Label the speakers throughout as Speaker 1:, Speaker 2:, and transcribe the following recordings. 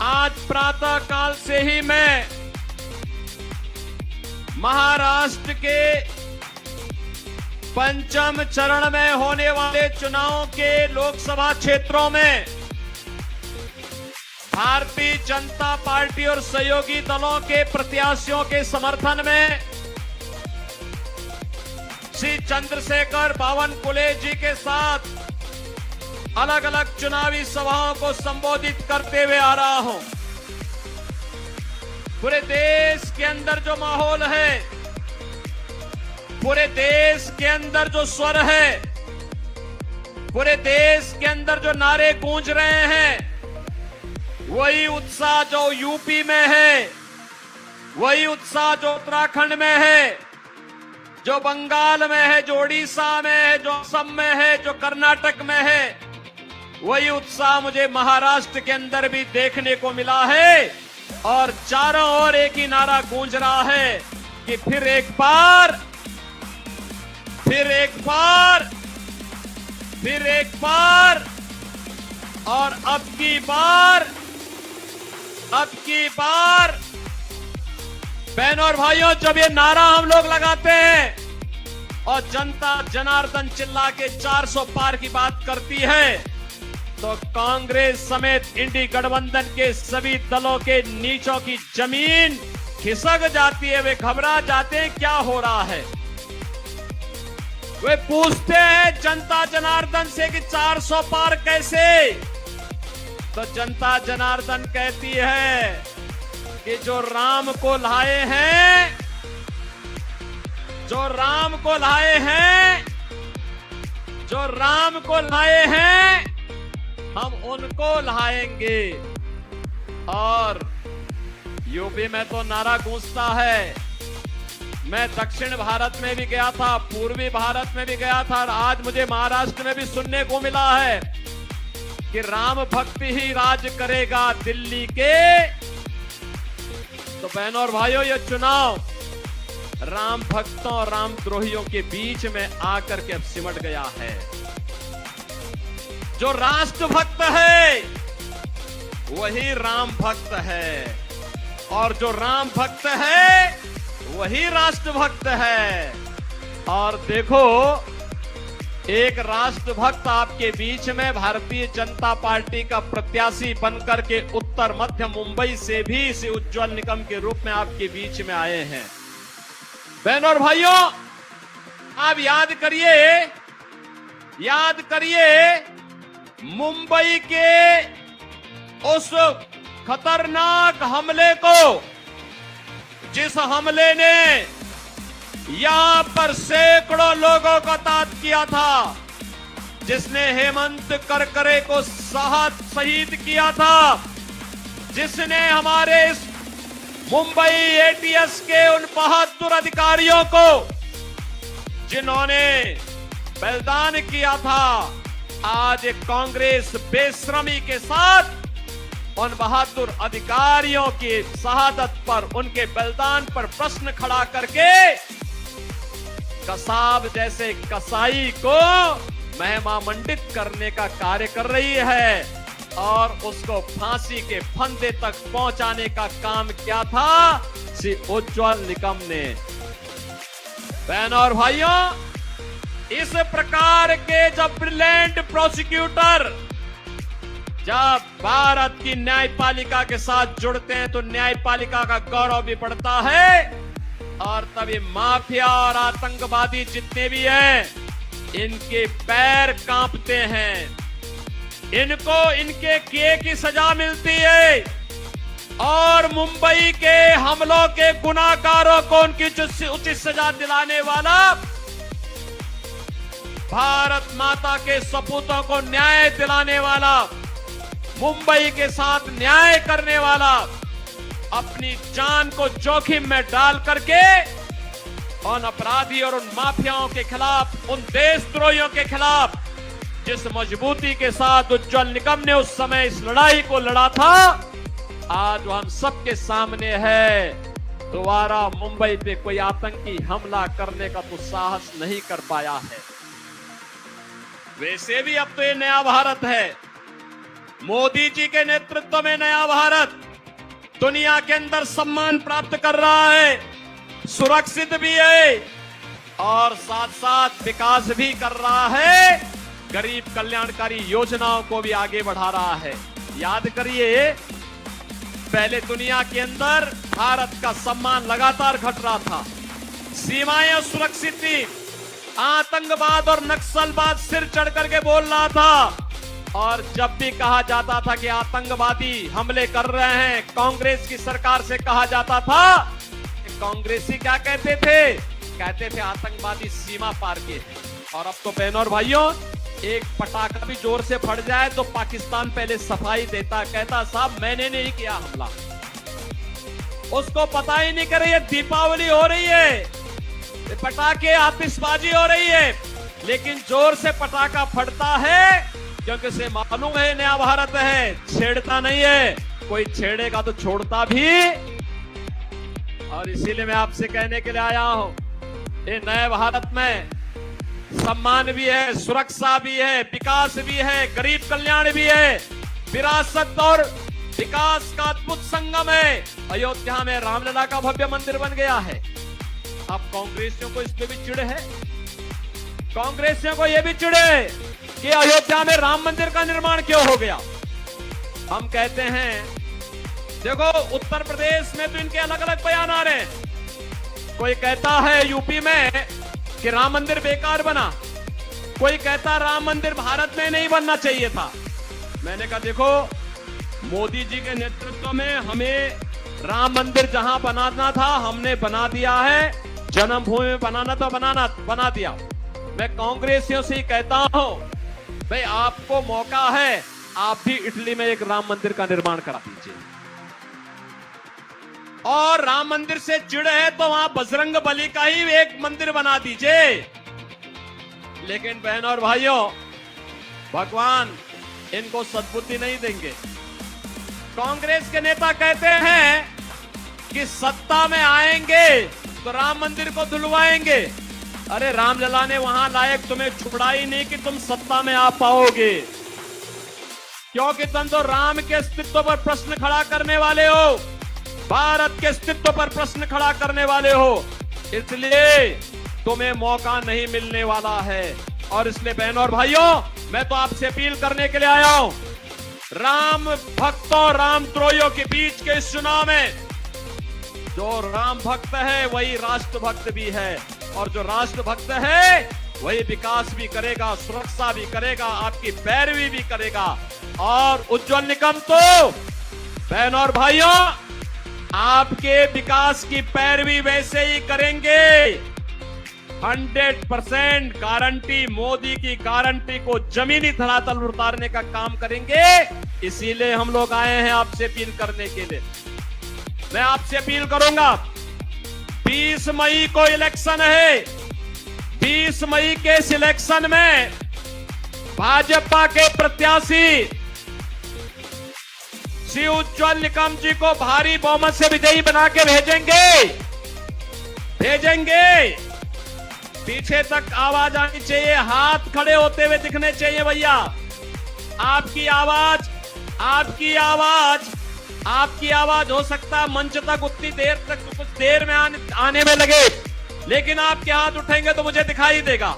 Speaker 1: आज प्रातः काल से ही मैं महाराष्ट्र के पंचम चरण में होने वाले चुनाव के लोकसभा क्षेत्रों में भारतीय जनता पार्टी और सहयोगी दलों के प्रत्याशियों के समर्थन में श्री चंद्रशेखर बावनकुले जी के साथ अलग अलग चुनावी सभाओं को संबोधित करते हुए आ रहा हूं। पूरे देश के अंदर जो माहौल है, पूरे देश के अंदर जो स्वर है, पूरे देश के अंदर जो नारे गूंज रहे हैं, वही उत्साह जो यूपी में है, वही उत्साह जो उत्तराखंड में है, जो बंगाल में है, जो उड़ीसा में है, जो असम में है, जो कर्नाटक में है, वही उत्साह मुझे महाराष्ट्र के अंदर भी देखने को मिला है। और चारों ओर एक ही नारा गूंज रहा है कि फिर एक बार, फिर एक बार, फिर एक बार और अब की बार, अब की बार। बहनों और भाइयों, जब ये नारा हम लोग लगाते हैं और जनता जनार्दन चिल्ला के 400 पार की बात करती है, तो कांग्रेस समेत इंडी गठबंधन के सभी दलों के नीचों की जमीन खिसक जाती है। वे घबरा जाते हैं, क्या हो रहा है। वे पूछते हैं जनता जनार्दन से कि 400 पार कैसे। तो जनता जनार्दन कहती है कि जो राम को लाए हैं, जो राम को लाए हैं, जो राम को लाए हैं, हम उनको लाएंगे। और यूपी में तो नारा गूंजता है। मैं दक्षिण भारत में भी गया था, पूर्वी भारत में भी गया था, और आज मुझे महाराष्ट्र में भी सुनने को मिला है कि राम भक्ति ही राज करेगा दिल्ली के। तो बहनों और भाइयों, ये चुनाव राम भक्तों और राम द्रोहियों के बीच में आकर के अब सिमट गया है। जो राष्ट्र भक्त है वही राम भक्त है, और जो राम भक्त है वही राष्ट्र भक्त है। और देखो, एक राष्ट्र भक्त आपके बीच में भारतीय जनता पार्टी का प्रत्याशी बनकर के उत्तर मध्य मुंबई से भी इसे उज्जवल निकम के रूप में आपके बीच में आए हैं। बहनों और भाइयों, आप याद करिए, याद करिए मुंबई के उस खतरनाक हमले को, जिस हमले ने यहां पर सैकड़ों लोगों का तात किया था, जिसने हेमंत करकरे को शहीद किया था, जिसने हमारे इस मुंबई एटीएस के उन बहादुर अधिकारियों को, जिन्होंने बलिदान किया था, आज एक कांग्रेस बेशर्मी के साथ उन बहादुर अधिकारियों की शहादत पर, उनके बलिदान पर प्रश्न खड़ा करके कसाब जैसे कसाई को महिमामंडित करने का कार्य कर रही है। और उसको फांसी के फंदे तक पहुंचाने का काम क्या था श्री उज्जवल निकम ने। बहनों और भाइयों, इस प्रकार के जब ब्रिलियंट प्रोसिक्यूटर जब भारत की न्यायपालिका के साथ जुड़ते हैं तो न्यायपालिका का गौरव भी बढ़ता है। और तभी माफिया और आतंकवादी जितने भी हैं, इनके पैर कांपते हैं, इनको इनके किए की सजा मिलती है। और मुंबई के हमलों के गुनाहगारों को उनकी उचित सजा दिलाने वाला, भारत माता के सपूतों को न्याय दिलाने वाला, मुंबई के साथ न्याय करने वाला, अपनी जान को जोखिम में डाल करके उन अपराधी और उन माफियाओं के खिलाफ, उन देशद्रोहियों के खिलाफ जिस मजबूती के साथ उज्जवल निकम ने उस समय इस लड़ाई को लड़ा था, आज वो हम सबके सामने है। दोबारा मुंबई पे कोई आतंकी हमला करने का तो साहस नहीं कर पाया है। वैसे भी अब तो ये नया भारत है, मोदी जी के नेतृत्व में नया भारत दुनिया के अंदर सम्मान प्राप्त कर रहा है, सुरक्षित भी है और साथ साथ विकास भी कर रहा है, गरीब कल्याणकारी योजनाओं को भी आगे बढ़ा रहा है। याद करिए, पहले दुनिया के अंदर भारत का सम्मान लगातार घट रहा था, सीमाएं सुरक्षित थी, आतंकवाद और नक्सलवाद सिर चढ़ करके बोल रहा था और जब भी कहा जाता था कि आतंकवादी हमले कर रहे हैं, कांग्रेस की सरकार से कहा जाता था, कांग्रेसी क्या कहते थे? कहते थे आतंकवादी सीमा पार के हैं। और अब तो बहनों और भाइयों, एक पटाखा भी जोर से फट जाए तो पाकिस्तान पहले सफाई देता, कहता साहब मैंने नहीं किया हमला। उसको पता ही नहीं करे ये दीपावली हो रही है, ये पटाखे आतिशबाजी हो रही है, लेकिन जोर से पटाखा फटता है क्योंकि उसे मालूम है नया भारत है, छेड़ता नहीं है, कोई छेड़ेगा तो छोड़ता भी। और इसीलिए मैं आपसे कहने के लिए आया हूं, ये नए भारत में सम्मान भी है, सुरक्षा भी है, विकास भी है, गरीब कल्याण भी है, विरासत और विकास का अद्भुत संगम है। अयोध्या में रामलला का भव्य मंदिर बन गया है। अब कांग्रेसियों को इस पे भी चिढ़ है, कांग्रेसियों को यह भी चिढ़े कि अयोध्या में राम मंदिर का निर्माण क्यों हो गया। हम कहते हैं, देखो उत्तर प्रदेश में तो इनके अलग अलग बयान आ रहे हैं। कोई कहता है यूपी में कि राम मंदिर बेकार बना, कोई कहता राम मंदिर भारत में नहीं बनना चाहिए था। मैंने कहा देखो, मोदी जी के नेतृत्व में हमें राम मंदिर जहां बनाना था हमने बना दिया है, जन्मभूमि में बनाना था बना दिया। मैं कांग्रेसियों से ही कहता हूं, भाई आपको मौका है, आप भी इटली में एक राम मंदिर का निर्माण करा दीजिए। और राम मंदिर से चिढ़ है तो वहां बजरंग बली का ही एक मंदिर बना दीजिए। लेकिन बहनों और भाइयों, भगवान इनको सद्बुद्धि नहीं देंगे। कांग्रेस के नेता कहते हैं कि सत्ता में आएंगे तो राम मंदिर को धुलवाएंगे। अरे रामलला ने वहां लायक तुम्हें छुड़ा ही नहीं कि तुम सत्ता में आ पाओगे, क्योंकि तुम तो राम के अस्तित्व पर प्रश्न खड़ा करने वाले हो, भारत के अस्तित्व पर प्रश्न खड़ा करने वाले हो, इसलिए तुम्हें मौका नहीं मिलने वाला है। और इसलिए बहनों और भाइयों, मैं तो आपसे अपील करने के लिए आया हूं, राम भक्तों रामद्रोहियों के बीच के इस चुनाव में जो राम भक्त है वही राष्ट्र भक्त भी है, और जो राष्ट्र भक्त है वही विकास भी करेगा, सुरक्षा भी करेगा, आपकी पैरवी भी करेगा। और उज्जवल निकम तो बहनों और भाइयों, आपके विकास की पैरवी वैसे ही करेंगे। 100% गारंटी, मोदी की गारंटी को जमीनी धरातल पर उतारने का काम करेंगे। इसीलिए हम लोग आए हैं आपसे अपील करने के लिए। मैं आपसे अपील करूंगा, 20 मई को इलेक्शन है, 20 मई के इलेक्शन में भाजपा के प्रत्याशी श्री उज्जवल निकम जी को भारी बहुमत से विजयी बना के भेजेंगे। पीछे तक आवाज आनी चाहिए, हाथ खड़े होते हुए दिखने चाहिए भैया। आपकी आवाज हो सकता है मंच तक उतनी देर तक कुछ देर में आने में लगे, लेकिन आपके हाथ उठेंगे तो मुझे दिखाई देगा।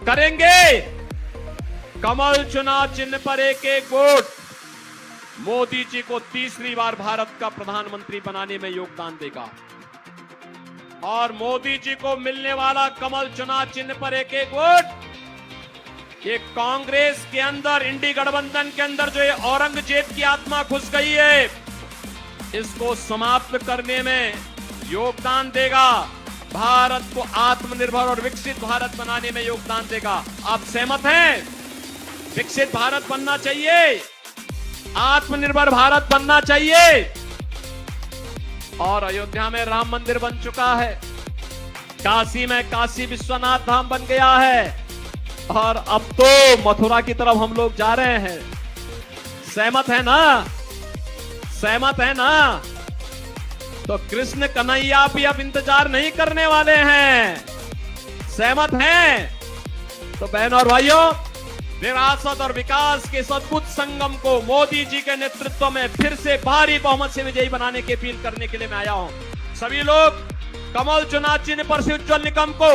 Speaker 1: करेंगे। कमल चुनाव चिन्ह पर एक वोट मोदी जी को तीसरी बार भारत का प्रधानमंत्री बनाने में योगदान देगा। और मोदी जी को मिलने वाला कमल चुनाव चिन्ह पर एक वोट, ये कांग्रेस के अंदर, इंडी गठबंधन के अंदर जो ये औरंगजेब की आत्मा घुस गई है, इसको समाप्त करने में योगदान देगा। भारत को आत्मनिर्भर और विकसित भारत बनाने में योगदान देगा। आप सहमत हैं? विकसित भारत बनना चाहिए, आत्मनिर्भर भारत बनना चाहिए। और अयोध्या में राम मंदिर बन चुका है, काशी में काशी विश्वनाथ धाम बन गया है, और अब तो मथुरा की तरफ हम लोग जा रहे हैं। सहमत है ना? सहमत है ना? तो कृष्ण कन्हैया भी अब इंतजार नहीं करने वाले हैं। सहमत हैं? तो बहनों और भाइयों, विरासत और विकास के इस अद्भुत संगम को मोदी जी के नेतृत्व में फिर से भारी बहुमत से विजयी बनाने की अपील करने के लिए मैं आया हूं। सभी लोग कमल चुनाव चिन्ह पर से उज्जवल निकम को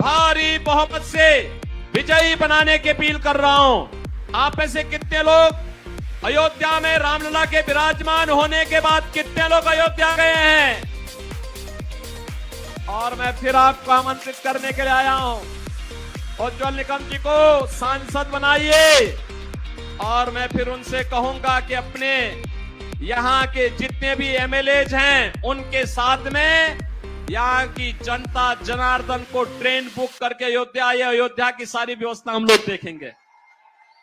Speaker 1: भारी बहुमत से विजयी बनाने की अपील कर रहा हूं। आप में से कितने लोग अयोध्या में रामलला के विराजमान होने के बाद कितने लोग अयोध्या गए हैं? और मैं फिर आपको आमंत्रित करने के लिए आया हूं, उज्जवल निकम जी को सांसद बनाइए। और मैं फिर उनसे कहूंगा कि अपने यहाँ के जितने भी एमएलएज हैं उनके साथ में यहाँ की जनता जनार्दन को ट्रेन बुक करके अयोध्या आइए, अयोध्या की सारी व्यवस्था हम लोग देखेंगे।